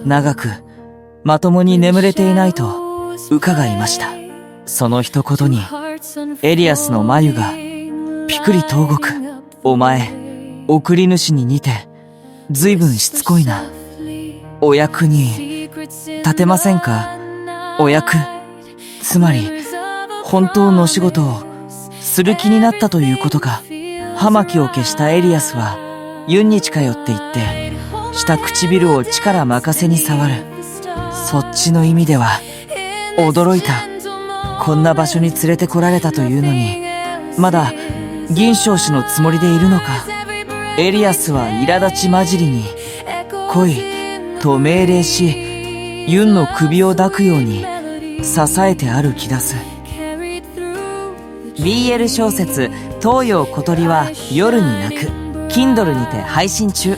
長くまともに眠れていないと伺いました。その一言にエリアスの眉がピクリと動く。お前、送り主に似てずいぶんしつこいな。お役に立てませんか？お役、つまり本当の仕事をする気になったということか。葉巻を消したエリアスはユンに近寄っていって下唇を力任せに触る。そっちの意味では驚いた。こんな場所に連れてこられたというのにまだ銀賞氏のつもりでいるのか。エリアスは苛立ち混じりに来いと命令しユンの首を抱くように支えて歩き出す。 BL 小説東洋小鳥は夜に泣く Kindle にて配信中。